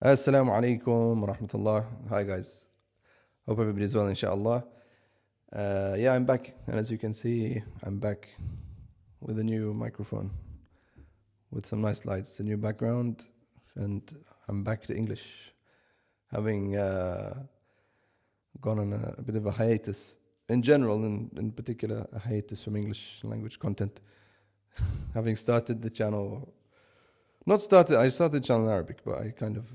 Assalamu alaikum wa rahmatullah. Hi guys. Hope everybody's well, inshallah. Yeah, I'm back. And as you can see, I'm back with a new microphone, with some nice lights, a new background, and I'm back to English, having gone on a bit of a hiatus. In general, in particular, a hiatus from English language content. Having started the channel, I started the channel in Arabic, but I kind of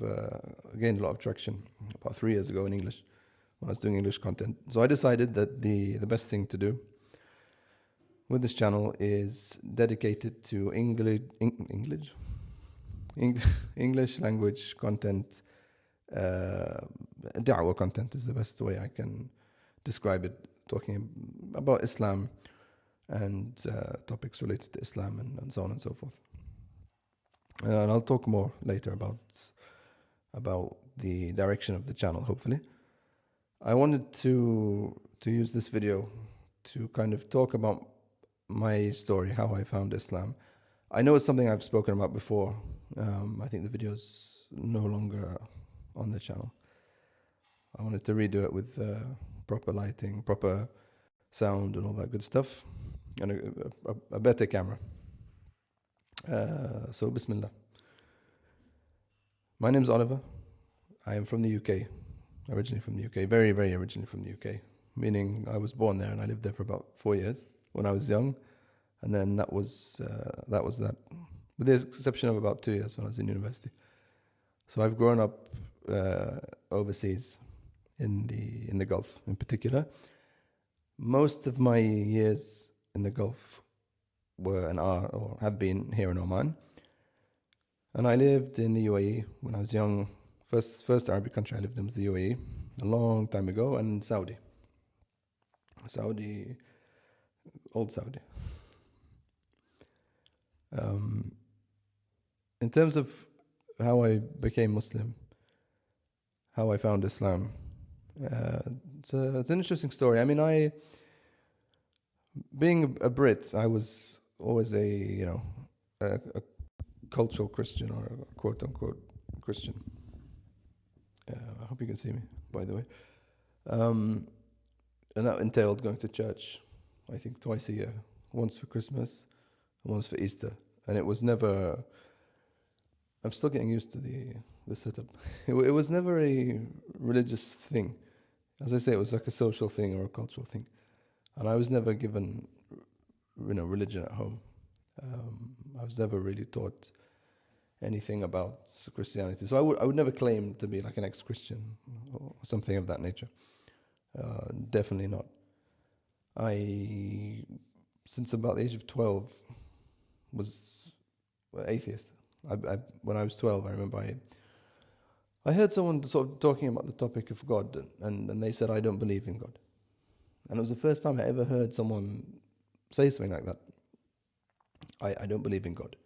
gained a lot of traction about 3 years ago in English when I was doing English content. So I decided that the best thing to do with this channel is dedicate it to English language content. Da'wah content is the best way I can describe it, talking about Islam and topics related to Islam and so on and so forth. And I'll talk more later about the direction of the channel, hopefully. I wanted to use this video to kind of talk about my story, how I found Islam. I know it's something I've spoken about before. I think the video's no longer on the channel. I wanted to redo it with proper lighting, proper sound and all that good stuff, and a better camera. So Bismillah. My name's Oliver. I am from the UK, originally from the UK, very, very originally from the UK, meaning I was born there and I lived there for about 4 years when I was young, and then that was that, with the exception of about 2 years when I was in university. So I've grown up overseas in the Gulf in particular. Most of my years in the Gulf were and are or have been here in Oman, and I lived in the UAE when I was young. First Arabic country I lived in was the UAE a long time ago, and Saudi, old Saudi. In terms of how I became Muslim, how I found Islam, it's an interesting story. I mean, being a Brit, I was always a cultural Christian, or a quote unquote Christian. I hope you can see me, by the way. And that entailed going to church, I think twice a year, once for Christmas and once for Easter. And it was never, I'm still getting used to the setup. It was never a religious thing. As I say, it was like a social thing or a cultural thing. And I was never given, religion at home. I was never really taught anything about Christianity. So I would never claim to be like an ex-Christian or something of that nature. Definitely not. Since about the age of 12, was atheist. When I was 12, I remember I heard someone sort of talking about the topic of God, and they said, I don't believe in God. And it was the first time I ever heard someone say something like that. I don't believe in God.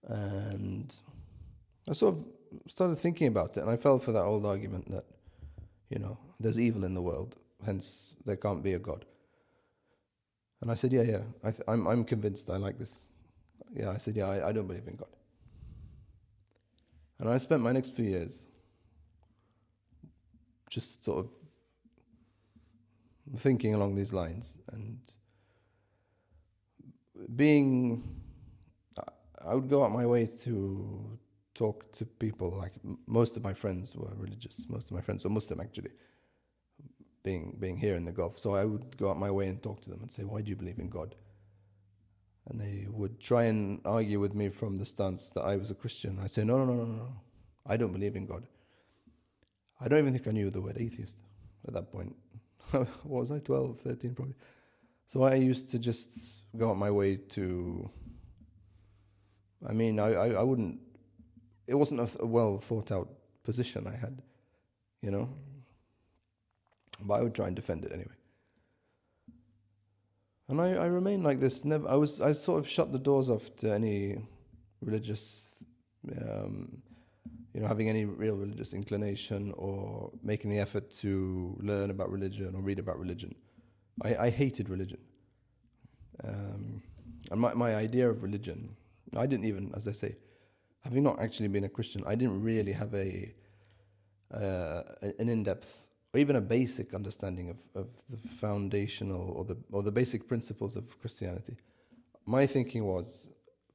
And I sort of started thinking about it, and I fell for that old argument that, there's evil in the world, hence there can't be a God. And I said, yeah, I'm convinced I like this. Yeah, I said, yeah, I don't believe in God. And I spent my next few years just sort of thinking along these lines, and I would go out my way to talk to people. Like most of my friends were religious. Most of my friends were Muslim, actually, being here in the Gulf. So I would go out my way and talk to them and say, why do you believe in God? And they would try and argue with me from the stance that I was a Christian. I say, no. I don't believe in God. I don't even think I knew the word atheist at that point. What was I, 12, 13 probably? So I used to just go out my way to, I wouldn't, it wasn't a well thought out position I had, but I would try and defend it anyway. And I remained like this. I sort of shut the doors off to any religious, having any real religious inclination or making the effort to learn about religion or read about religion. I hated religion. And my idea of religion, I didn't even, as I say, having not actually been a Christian, I didn't really have an in-depth or even a basic understanding of the foundational or the basic principles of Christianity. My thinking was,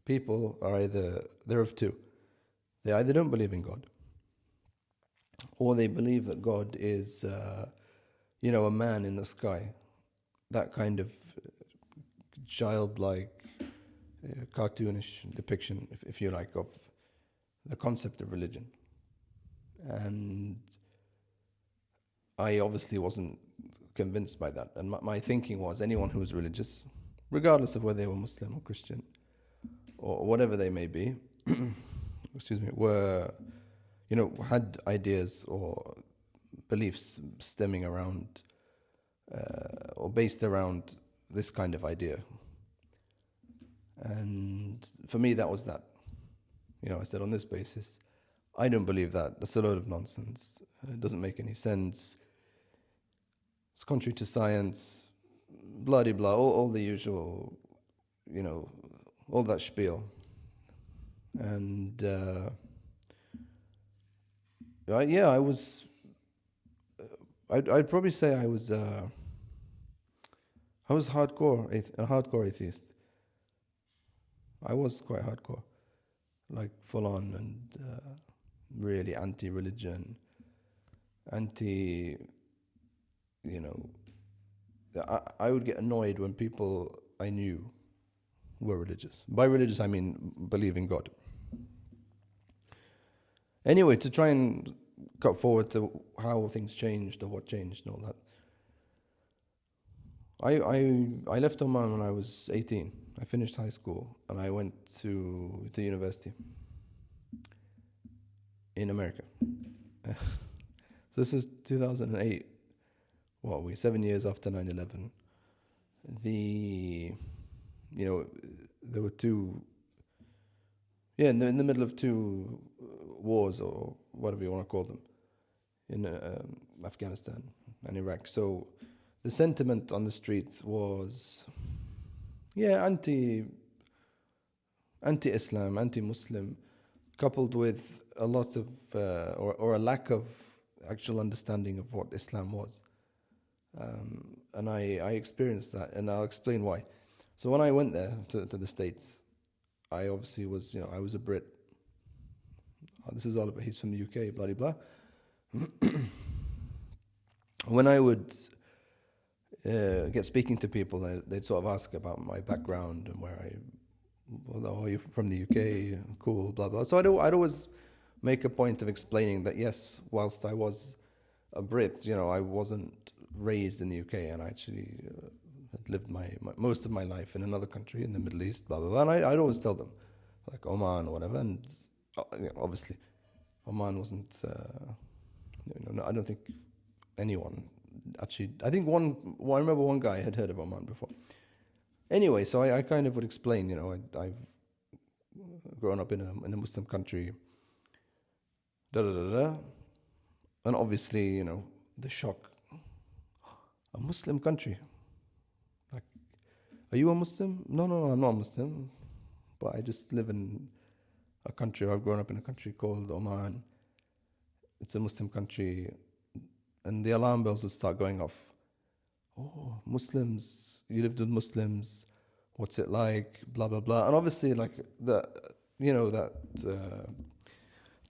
people are they're of two. They either don't believe in God, or they believe that God is, a man in the sky. That kind of childlike, cartoonish depiction, if you like, of the concept of religion. And I obviously wasn't convinced by that. And my thinking was, anyone who was religious, regardless of whether they were Muslim or Christian or whatever they may be, were, had ideas or beliefs stemming around or based around this kind of idea. And for me, that was that. I said, on this basis, I don't believe that. That's a load of nonsense. It doesn't make any sense. It's contrary to science, blah-de-blah, all the usual, all that spiel. And I was, I'd probably say I was a hardcore atheist. I was quite hardcore, like full on, and really anti-religion, I would get annoyed when people I knew were religious. By religious, I mean believe in God. Anyway, to try and cut forward to how things changed or what changed and all that. I left Oman when I was 18. I finished high school and I went to university in America. So this is 2008. Well, we're 7 years after 9/11. There were two. Yeah, in the middle of two wars, or whatever you want to call them, in Afghanistan and Iraq. So the sentiment on the streets was, anti-Islam, anti-Muslim, coupled with a lot of, or a lack of actual understanding of what Islam was. And I experienced that, and I'll explain why. So when I went there to the States, I obviously was, I was a Brit. This is all about, he's from the UK, blah, blah, blah. When I would get speaking to people, they'd sort of ask about my background and are you from the UK? Cool, blah, blah. So I'd always make a point of explaining that, yes, whilst I was a Brit, I wasn't raised in the UK, and I actually had lived my most of my life in another country in the Middle East, blah, blah, blah. And I'd always tell them, like Oman or whatever, and obviously Oman wasn't, I don't think anyone actually, I think I remember one guy had heard of Oman before. Anyway, so I kind of would explain, I've grown up in a Muslim country, and obviously, the shock, a Muslim country. Like, are you a Muslim? No, I'm not a Muslim, but I just live in a country, I've grown up in a country called Oman. It's a Muslim country, and the alarm bells would start going off. Oh, Muslims, you lived with Muslims, what's it like, blah, blah, blah. And obviously, like, that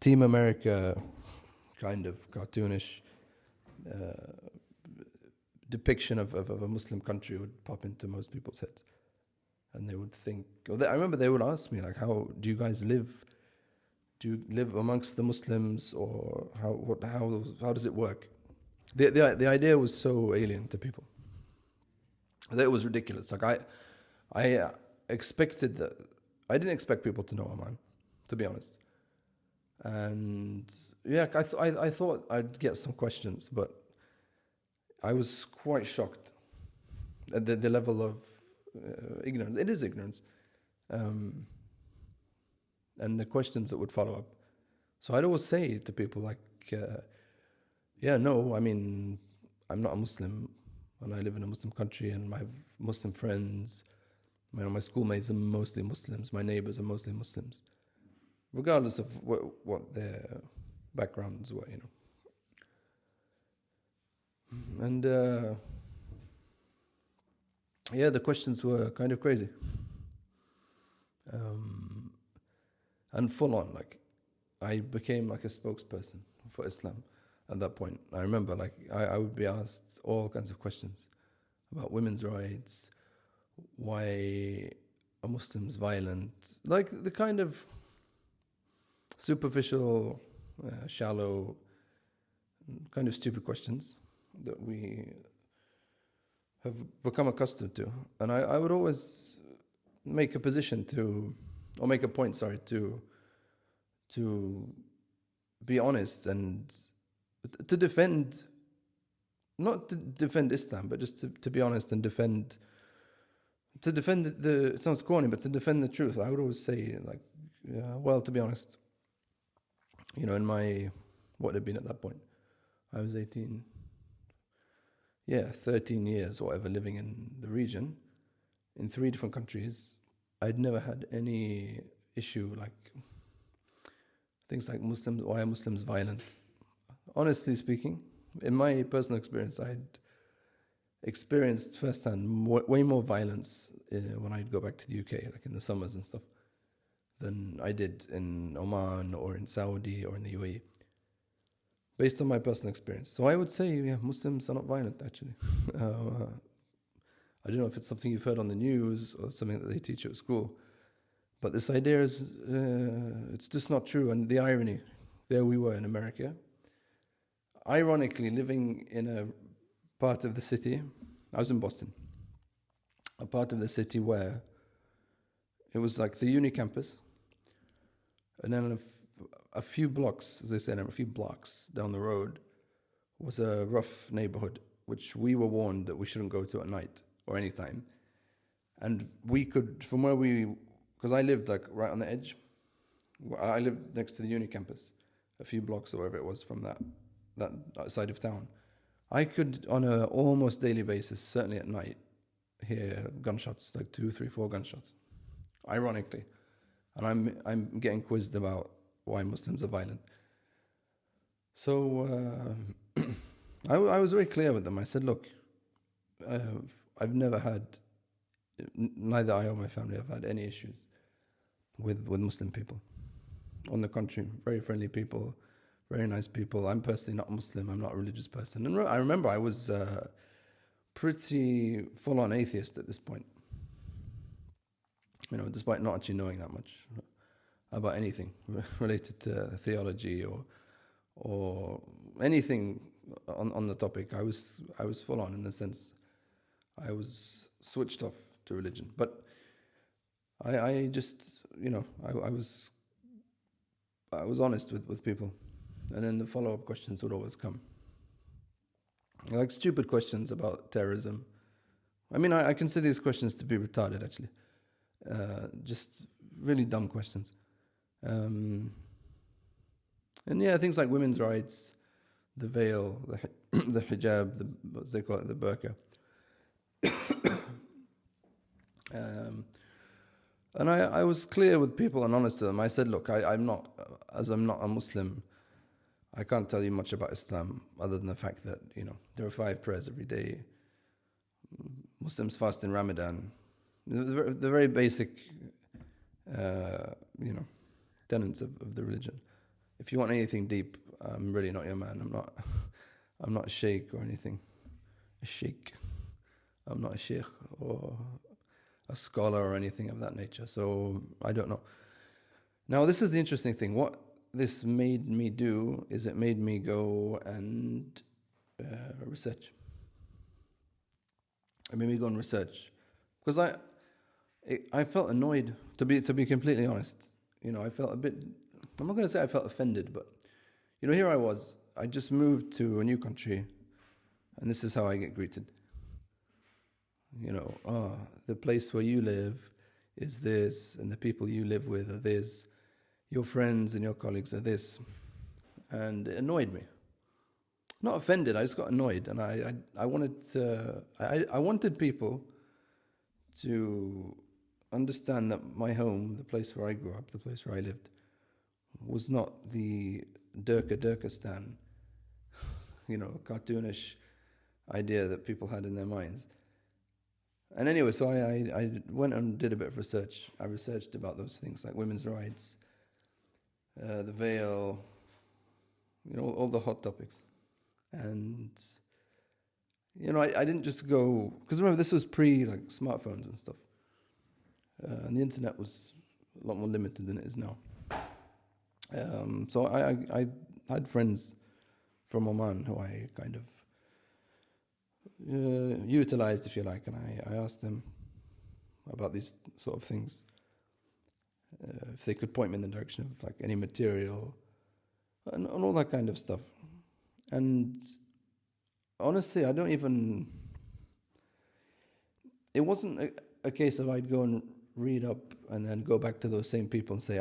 Team America kind of cartoonish depiction of a Muslim country would pop into most people's heads. And they would think, I remember they would ask me, like, how do you guys live? Do you live amongst the Muslims, or how does it work? The idea was so alien to people that it was ridiculous. Like I expected that. I didn't expect people to know Oman, to be honest. And yeah, I thought I'd get some questions, but I was quite shocked at the level of ignorance. It is ignorance. And the questions that would follow up. So I'd always say to people, like, no, I mean, I'm not a Muslim, and I live in a Muslim country, and I have Muslim friends. My schoolmates are mostly Muslims. My neighbors are mostly Muslims. regardless of what their backgrounds were, And yeah, the questions were kind of crazy. And full on, like, I became like a spokesperson for Islam at that point. I remember, like, I would be asked all kinds of questions about women's rights, why are Muslims violent, like the kind of superficial, shallow, kind of stupid questions that we have become accustomed to. And I would always make a position make a point, to be honest and to defend, not to defend Islam, but just to be honest and defend it sounds corny, but to defend the truth. I would always say, like, well, to be honest, in my, what had been at that point, I was 18, 13 years or whatever, living in the region, in 3 different countries. I'd never had any issue, like, things like Muslims, why are Muslims violent? Honestly speaking, in my personal experience, I'd experienced firsthand way more violence when I'd go back to the UK, like in the summers and stuff, than I did in Oman or in Saudi or in the UAE, based on my personal experience. So I would say, Muslims are not violent, actually. I don't know if it's something you've heard on the news or something that they teach you at school, but this idea is, it's just not true. And the irony, there we were in America, ironically living in a part of the city, I was in Boston, a part of the city where it was like the uni campus, and then a few blocks, as they said, a few blocks down the road was a rough neighborhood, which we were warned that we shouldn't go to at night or any time. And we could, from where because I lived like right on the edge, I lived next to the uni campus, a few blocks or wherever it was from that side of town. I could, on a almost daily basis, certainly at night, hear gunshots, like 2, 3, 4 gunshots, ironically. And I'm getting quizzed about why Muslims are violent. So I was very clear with them. I said, look, I've never had, neither I or my family have had any issues with Muslim people. On the contrary, very friendly people, very nice people. I'm personally not Muslim. I'm not a religious person. And I remember I was pretty full-on atheist at this point. Despite not actually knowing that much about anything related to theology or anything on the topic. I was full-on in the sense I was switched off to religion. But I just, I was honest with people. And then the follow-up questions would always come. Like stupid questions about terrorism. I mean, I consider these questions to be retarded, actually. Just really dumb questions. And things like women's rights, the veil, the hijab, what they call it, the burqa. And I was clear with people and honest to them. I said, look, I'm not a Muslim, I can't tell you much about Islam other than the fact that, there are 5 prayers every day. Muslims fast in Ramadan. The very basic, tenets of the religion. If you want anything deep, I'm really not your man. I'm not a sheikh or anything. A sheikh. I'm not a sheikh or a scholar or anything of that nature. So I don't know. Now, this is the interesting thing. What this made me do is it made me go and research. It made me go and research because I felt annoyed, to be completely honest. I felt a bit, I'm not going to say I felt offended, but here I was. I just moved to a new country, and this is how I get greeted. The place where you live is this, and the people you live with are this. Your friends and your colleagues are this. And it annoyed me. Not offended, I just got annoyed. And I wanted people to understand that my home, the place where I grew up, the place where I lived, was not the Durkistan, cartoonish idea that people had in their minds. And anyway, so I went and did a bit of research. I researched about those things like women's rights, the veil, all the hot topics. And, I didn't just go, because remember, this was smartphones and stuff. And the internet was a lot more limited than it is now. So I had friends from Oman who I kind of utilized, if you like, and I asked them about these sort of things. If they could point me in the direction of any material and all that kind of stuff. And honestly, it wasn't a case of I'd go and read up and then go back to those same people and say,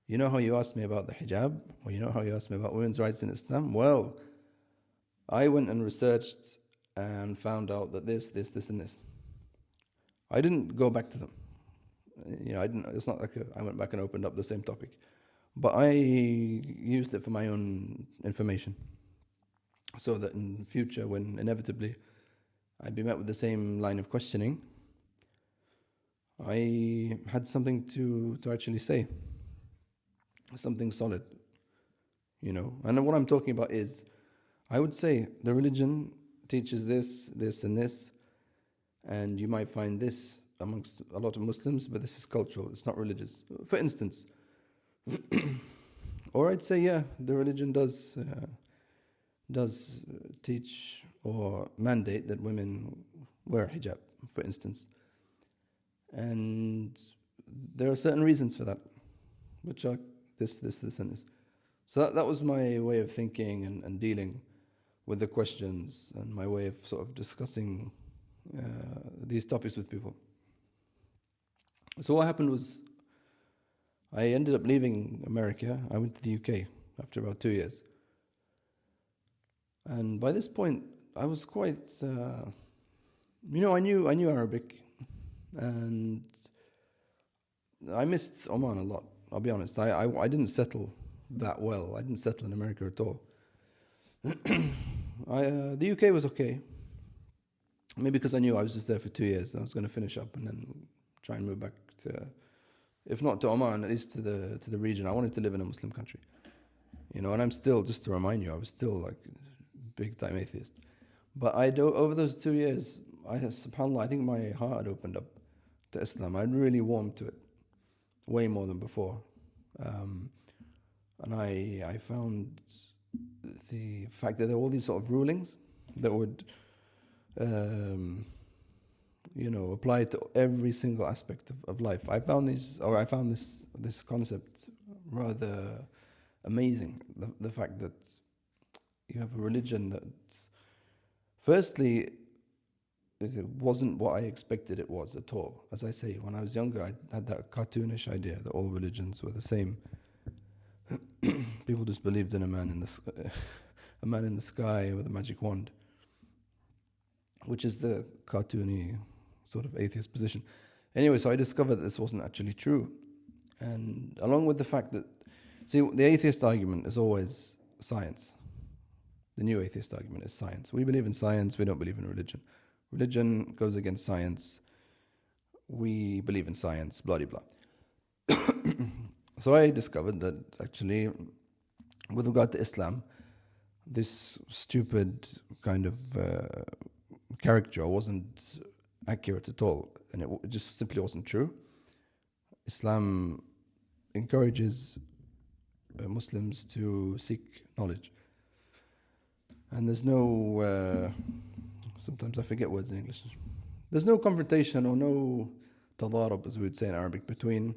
you know how you asked me about the hijab? Or you know how you asked me about women's rights in Islam? Well, I went and researched and found out that this, and this. I didn't go back to them. It's not like I went back and opened up the same topic. But I used it for my own information. So that in future, when inevitably I'd be met with the same line of questioning, I had something to actually say. Something solid. And what I'm talking about is, I would say the religion teaches this, and this, and you might find this amongst a lot of Muslims, but this is cultural, it's not religious. For instance, or I'd say, the religion does teach or mandate that women wear hijab, for instance. And there are certain reasons for that, which are this, and this. So that was my way of thinking and dealing with the questions, and my way of sort of discussing these topics with people. So what happened was, I ended up leaving America. I went to the UK after about 2 years. And by this point, I was quite, I knew Arabic, and I missed Oman a lot, I'll be honest. I didn't settle that well. I didn't settle in America at all. The UK was okay. Maybe because I knew I was just there for 2 years, and I was going to finish up and then try and move back to, if not to Oman, at least to the region. I wanted to live in a Muslim country. And I'm still, just to remind you, I was still big time atheist. But over those 2 years, subhanAllah, I think my heart had opened up to Islam. I'd really warmed to it, way more than before. And I found the fact that there were all these sort of rulings that would, apply to every single aspect of life. I found this concept rather amazing. The fact that you have a religion that, firstly, it wasn't what I expected it was at all. As I say, when I was younger, I had that cartoonish idea that all religions were the same. People just believed in a man in the sky with a magic wand, which is the cartoony sort of atheist position. Anyway, so I discovered that this wasn't actually true. And along with the fact that, the atheist argument is always science. The new atheist argument is science. We believe in science, we don't believe in religion. Religion goes against science. We believe in science, blah, blah, blah. So I discovered that actually, with regard to Islam, this stupid kind of caricature wasn't accurate at all, and it just simply wasn't true. Islam encourages Muslims to seek knowledge, and there's no, sometimes I forget words in English, there's no confrontation or no tadarub, as we would say in Arabic, between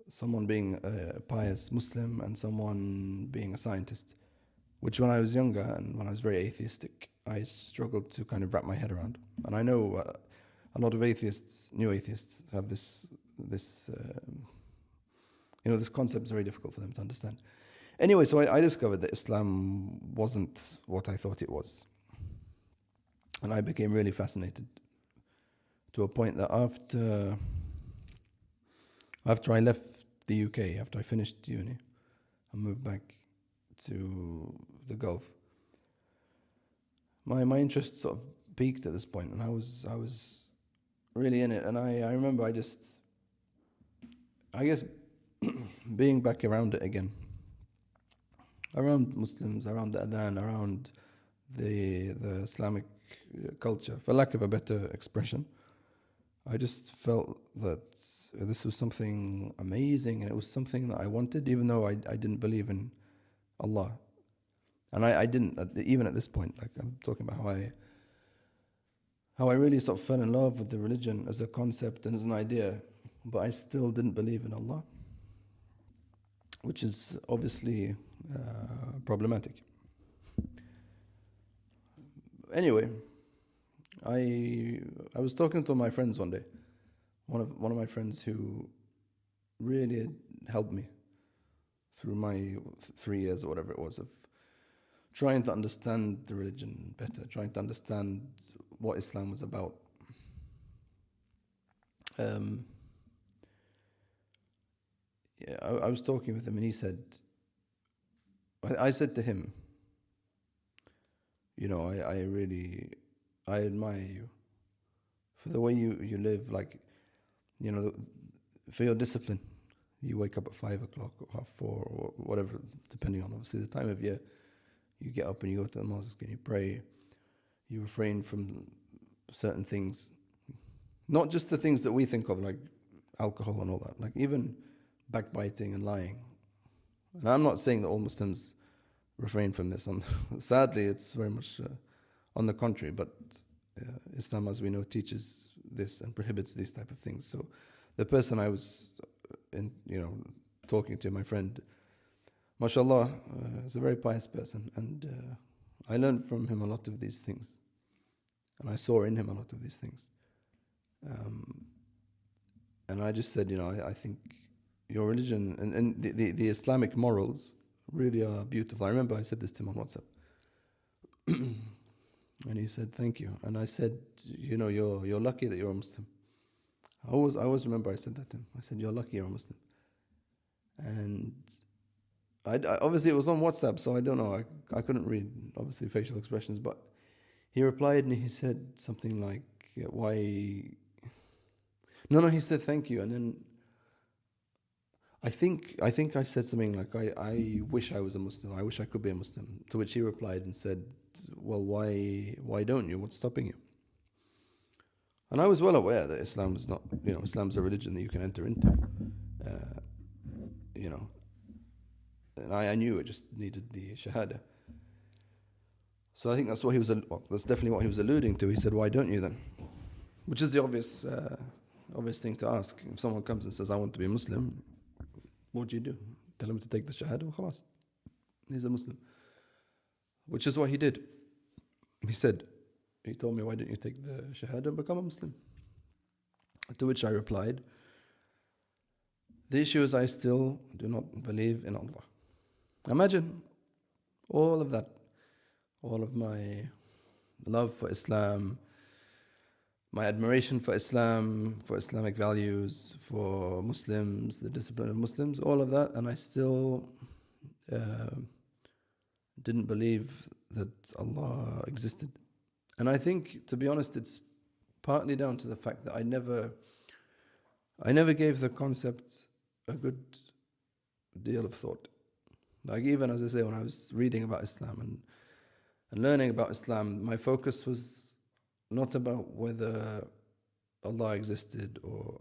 someone being a pious Muslim and someone being a scientist, which when I was younger and when I was very atheistic, I struggled to kind of wrap my head around. And I know a lot of atheists, new atheists, have this concept is very difficult for them to understand. Anyway, so I discovered that Islam wasn't what I thought it was. And I became really fascinated to a point that after I left the UK after I finished uni. I moved back to the Gulf. My interest sort of peaked at this point, and I was really in it. And I remember I guess being back around it again, around Muslims, around the Adhan, around the Islamic culture, for lack of a better expression. I just felt that this was something amazing, and it was something that I wanted, even though I didn't believe in Allah. And I didn't, even at this point. Like, I'm talking about how I really sort of fell in love with the religion as a concept and as an idea, but I still didn't believe in Allah, which is obviously problematic. Anyway, I was talking to my friends one day. One of my friends who really helped me through my 3 years or whatever it was of trying to understand the religion better, trying to understand what Islam was about. I was talking with him, and he said, I said to him, you know, I admire you for the way you live, like, you know, for your discipline. You wake up at 5 o'clock or 4:30 or whatever, depending on obviously the time of year. You get up and you go to the mosque and you pray. You refrain from certain things, not just the things that we think of, like alcohol and all that, like even backbiting and lying. And I'm not saying that all Muslims refrain from this. Sadly, it's very much on the contrary, but Islam, as we know, teaches this and prohibits these type of things. So the person I was talking to, my friend, mashallah, is a very pious person, and I learned from him a lot of these things, and I saw in him a lot of these things. And I just said, I think your religion and the Islamic morals really are beautiful. I remember I said this to him on WhatsApp. And he said, thank you. And I said, you're lucky that you're a Muslim. I always remember I said that to him. I said, you're lucky you're a Muslim. And I obviously it was on WhatsApp, so I don't know. I couldn't read, obviously, facial expressions. But he replied and he said something like, why... No, he said thank you. And then I think I said something like, I wish I was a Muslim. I wish I could be a Muslim. To which he replied and said, well, why don't you? What's stopping you? And I was well aware that Islam is not, Islam's a religion that you can enter into. And I knew it just needed the shahada. So I think that's that's definitely what he was alluding to. He said, why don't you then? Which is the obvious thing to ask. If someone comes and says, I want to be a Muslim, what do? Tell him to take the shahada, khalas. He's a Muslim. Which is what he did. He told me, why don't you take the shahada and become a Muslim? To which I replied, the issue is I still do not believe in Allah. Imagine all of that, all of my love for Islam, my admiration for Islam, for Islamic values, for Muslims, the discipline of Muslims, all of that, and I still didn't believe that Allah existed. And I think, to be honest, it's partly down to the fact that I never gave the concept a good deal of thought. Like, even, as I say, when I was reading about Islam and learning about Islam, my focus was not about whether Allah existed or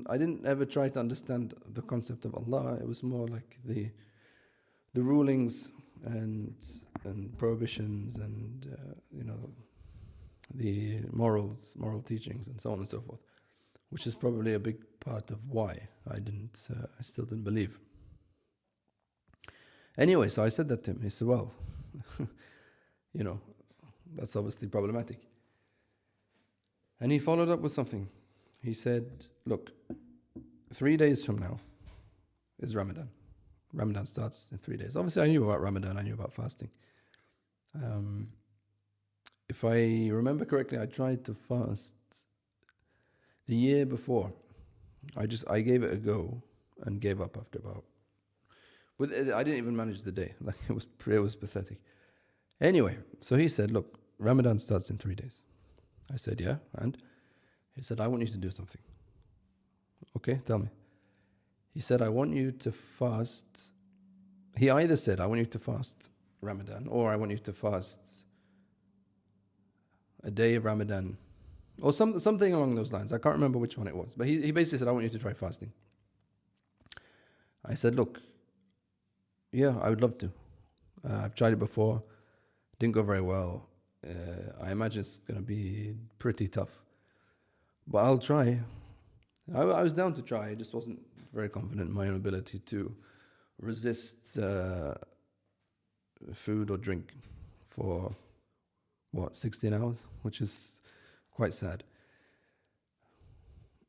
I didn't ever try to understand the concept of Allah. It was more like the rulings and prohibitions and the moral teachings and so on and so forth, which is probably a big part of why I still didn't believe. Anyway, so I said that to him. He said, well, that's obviously problematic. And he followed up with something. He said, look, 3 days from now is Ramadan. Ramadan starts in 3 days. Obviously, I knew about Ramadan. I knew about fasting. If I remember correctly, I tried to fast the year before. I gave it a go and gave up after about. I didn't even manage the day. Like it was pathetic. Anyway, so he said, "Look, Ramadan starts in 3 days." I said, "Yeah," and he said, "I want you to do something." Okay, tell me. He said, "I want you to fast." He either said, "I want you to fast Ramadan," or "I want you to fast a day of Ramadan," or something along those lines. I can't remember which one it was, but he basically said, "I want you to try fasting." I said, "Look, yeah, I would love to. I've tried it before, didn't go very well. I imagine it's going to be pretty tough, but I'll try." I was down to try. I just wasn't very confident in my own ability to resist food or drink for 16 hours, which is quite sad.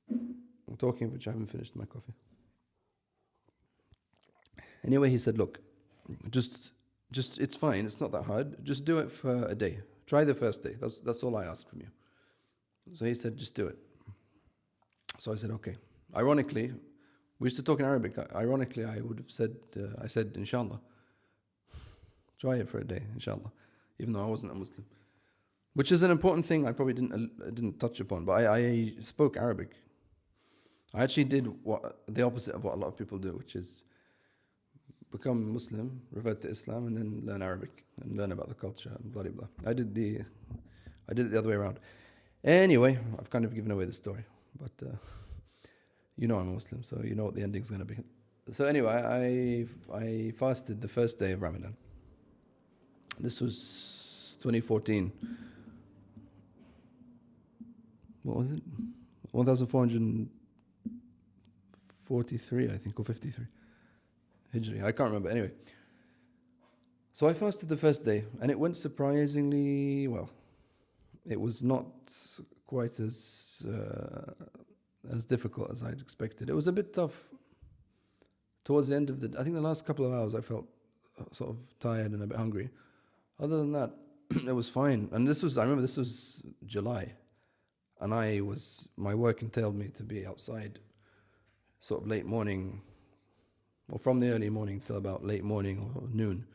I'm talking, but I haven't finished my coffee. Anyway, he said, "Look, just it's fine. It's not that hard. Just do it for a day. Try the first day. That's all I ask from you." So he said, "Just do it." So I said, "Okay." Ironically, we used to talk in Arabic. Ironically, I would have said, I said, "Inshallah." Try it for a day, inshallah, even though I wasn't a Muslim. Which is an important thing I probably didn't touch upon, but I spoke Arabic. I actually did the opposite of what a lot of people do, which is become Muslim, revert to Islam, and then learn Arabic and learn about the culture and blah blah blah. I did it the other way around. Anyway, I've kind of given away the story, but you know I'm a Muslim, so you know what the ending's going to be. So anyway, I fasted the first day of Ramadan. This was 2014. What was it? 1443, I think, or 53. Hijri, I can't remember. Anyway, so I fasted the first day, and it went surprisingly well. It was not quite as difficult as I'd expected. It was a bit tough towards the end of I think the last couple of hours I felt sort of tired and a bit hungry. Other than that, it was fine. And I remember this was July, and my work entailed me to be outside sort of late morning, or from the early morning till about late morning or noon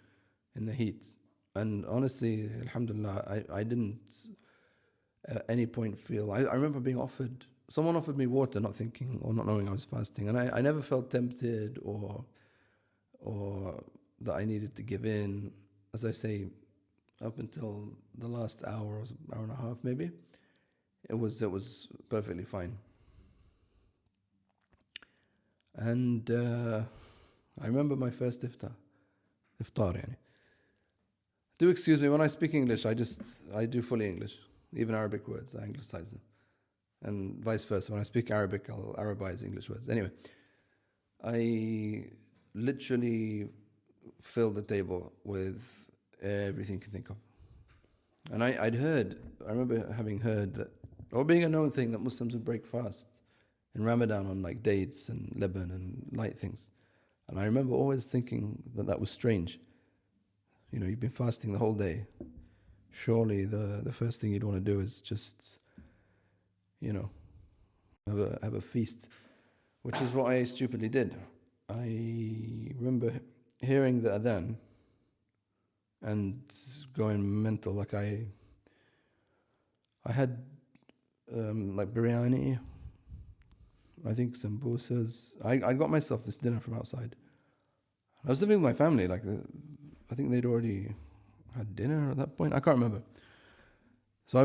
in the heat. And honestly, alhamdulillah, I didn't at any point feel, I remember someone offered me water, not thinking or not knowing I was fasting, and I never felt tempted or that I needed to give in. As I say, up until the last hour and a half maybe, it was perfectly fine. And I remember my first iftar yani. Do excuse me, when I speak English, I do fully English. Even Arabic words, I anglicize them. And vice versa, when I speak Arabic, I'll Arabize English words. Anyway, I literally filled the table with everything you can think of. And I remember having heard that, or being a known thing, that Muslims would break fast in Ramadan on like dates and leban and light things. And I remember always thinking that was strange. You know, you've been fasting the whole day. Surely the first thing you'd want to do is just, you know, have a feast, which is what I stupidly did. I remember hearing the adhan and going mental. Like I had like biryani, I think sambusas. I got myself this dinner from outside. I was living with my family. Like I think they'd already had dinner at that point. I can't remember. So I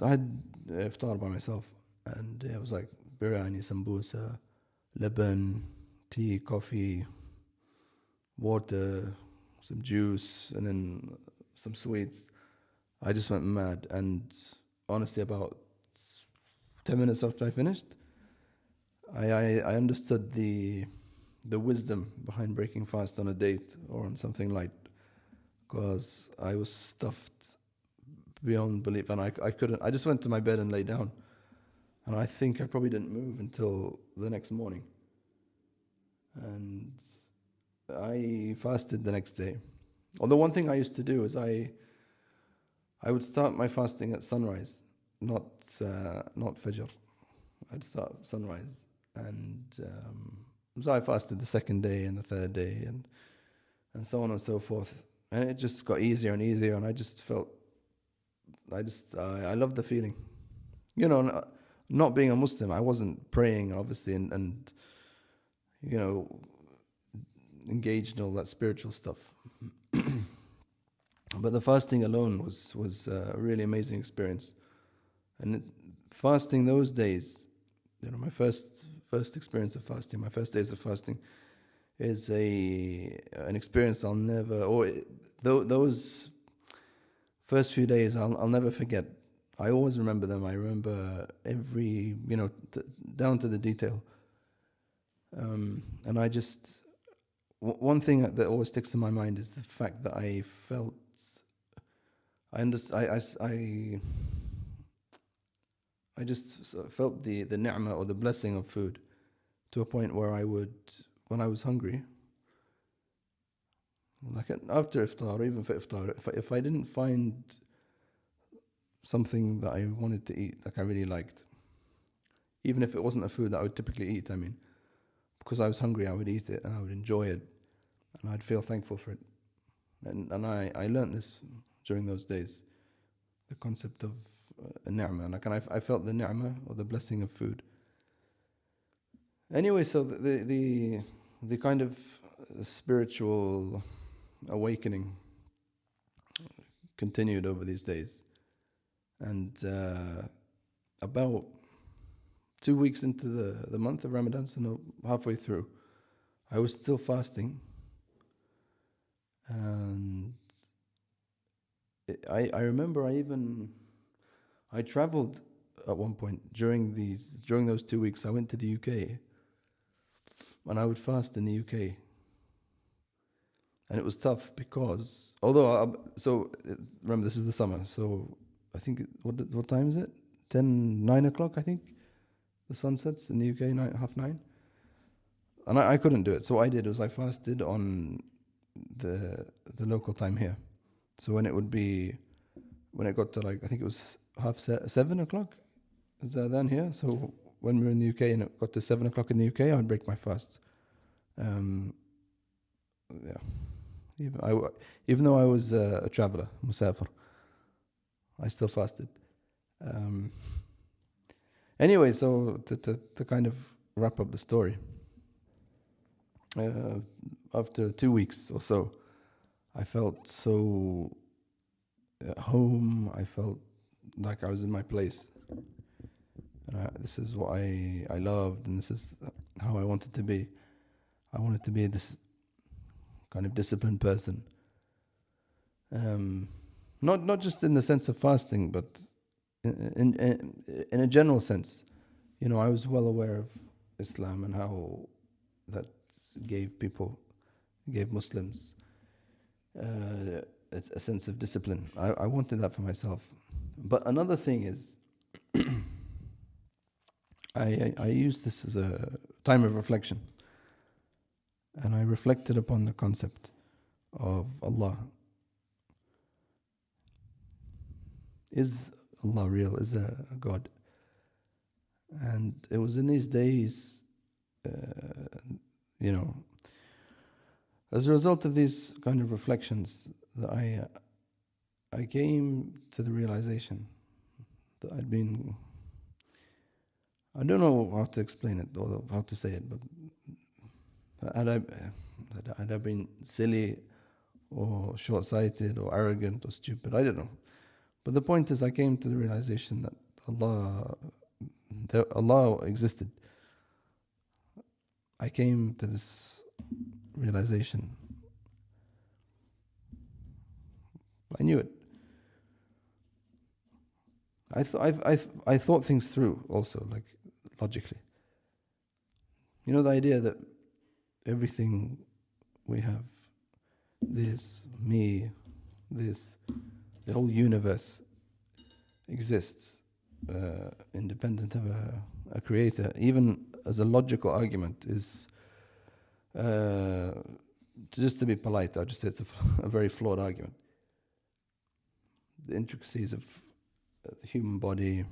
had iftar by myself, and it was like biryani, sambusa, leban, tea, coffee, water, some juice, and then some sweets. I just went mad, and honestly, about 10 minutes after I finished, I understood the wisdom behind breaking fast on a date or on something light, because I was stuffed beyond belief, and I couldn't. I just went to my bed and lay down, and I think I probably didn't move until the next morning. And I fasted the next day. Although one thing I used to do is I would start my fasting at sunrise, not Fajr. I'd start sunrise, And so I fasted the second day and the third day, and so on and so forth. And it just got easier and easier, and I just felt, I loved the feeling. You know, not being a Muslim, I wasn't praying, obviously, and you know, engaged in all that spiritual stuff. But the fasting alone was a really amazing experience. And fasting those days, you know, my first experience of fasting, my first days of fasting, is an experience I'll never, those first few days I'll never forget. I always remember them. I remember every, you know, down to the detail. And I just, one thing that always sticks in my mind is the fact that I felt, I just felt the ni'mah or the blessing of food, to a point where I would, when I was hungry, like after iftar or even for iftar, if I didn't find something that I wanted to eat, like I really liked, even if it wasn't a food that I would typically eat, I mean, because I was hungry, I would eat it and I would enjoy it and I'd feel thankful for it. And I learned this during those days, the concept of a ni'mah. Like, and I felt the ni'mah or the blessing of food. Anyway, so the kind of spiritual awakening continued over these days. And about 2 weeks into the month of Ramadan, so no, halfway through, I was still fasting. And I remember I traveled at one point during those 2 weeks. I went to the UK, and I would fast in the UK. And it was tough because, remember, this is the summer, so I think, what time is it? 9 o'clock, I think. The sun sets in the UK, 9:30. And I couldn't do it. So what I did was I fasted on the local time here. So when it got to, like, I think it was 7 o'clock, is that then here? So when we were in the UK and it got to 7 o'clock in the UK, I would break my fast. Yeah. Even though I was a traveler, musafir, I still fasted. Anyway, so to kind of wrap up the story, after 2 weeks or so, I felt so at home. I felt like I was in my place. And this is what I loved, and this is how I wanted to be. I wanted to be this kind of disciplined person. Not just in the sense of fasting, but in a general sense. You know, I was well aware of Islam and how that gave Muslims a sense of discipline. I wanted that for myself. But another thing is, I use this as a time of reflection. And I reflected upon the concept of Allah. Is Allah real? Is there a God? And it was in these days, you know, as a result of these kind of reflections, that I came to the realization that I'd been, I don't know how to explain it or how to say it, but had I been silly or short-sighted or arrogant or stupid, I don't know. But the point is, I came to the realization that Allah existed. I came to this realization. I knew it. I thought things through also, like logically. You know, the idea that everything we have, this, me, this, the whole universe exists independent of a creator, even as a logical argument, is, just to be polite, I'll just say it's a very flawed argument. The intricacies of the human body,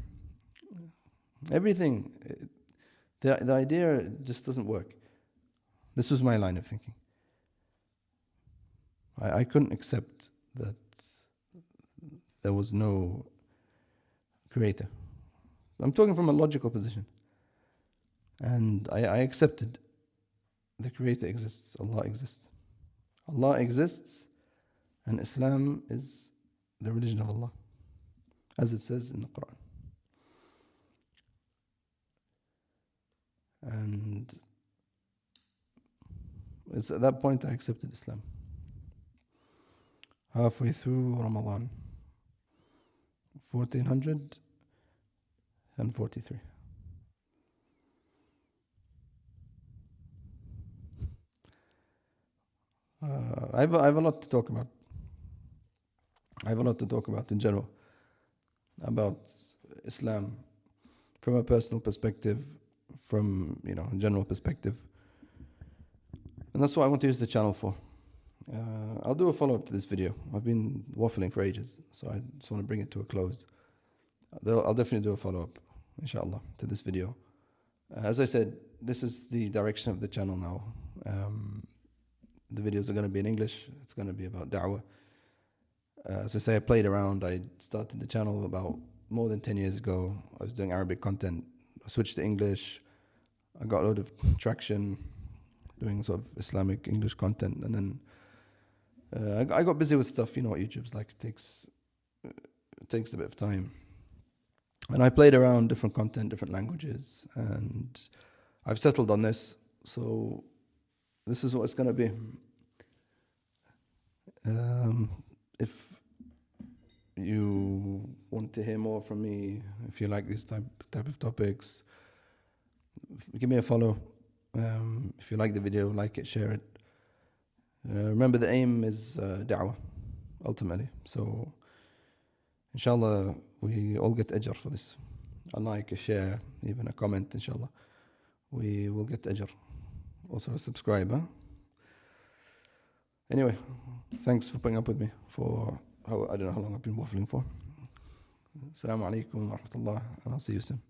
everything, The idea just doesn't work. This was my line of thinking. I couldn't accept that there was no creator. I'm talking from a logical position. And I accepted the creator exists, Allah exists. Allah exists, and Islam is the religion of Allah, as it says in the Quran. And it's at that point I accepted Islam. Halfway through Ramadan, 1443. I have a lot to talk about. I have a lot to talk about in general, about Islam, from a personal perspective, from a general perspective, and that's what I want to use the channel for. I'll do a follow-up to this video. I've been waffling for ages, so I just want to bring it to a close. I'll definitely do a follow-up, inshallah, to this video. As I said, this is the direction of the channel now. The videos are going to be in English. It's going to be about da'wah. As I say, I played around. I started the channel about more than 10 years ago. I was doing Arabic content. I switched to English. I got a lot of traction doing sort of Islamic English content. And then I got busy with stuff. You know what YouTube's like. It takes a bit of time. And I played around different content, different languages. And I've settled on this. So this is what it's going to be. If you want to hear more from me, if you like this type of topics, give me a follow. If you like the video, like it, share it. Remember, the aim is da'wah, ultimately. So, inshallah, we all get ajr for this. A like, a share, even a comment, inshallah. We will get ajr. Also a subscriber. Anyway, thanks for putting up with me for I don't know how long I've been waffling for. Assalamu alaikum wa rahmatullah, and I'll see you soon.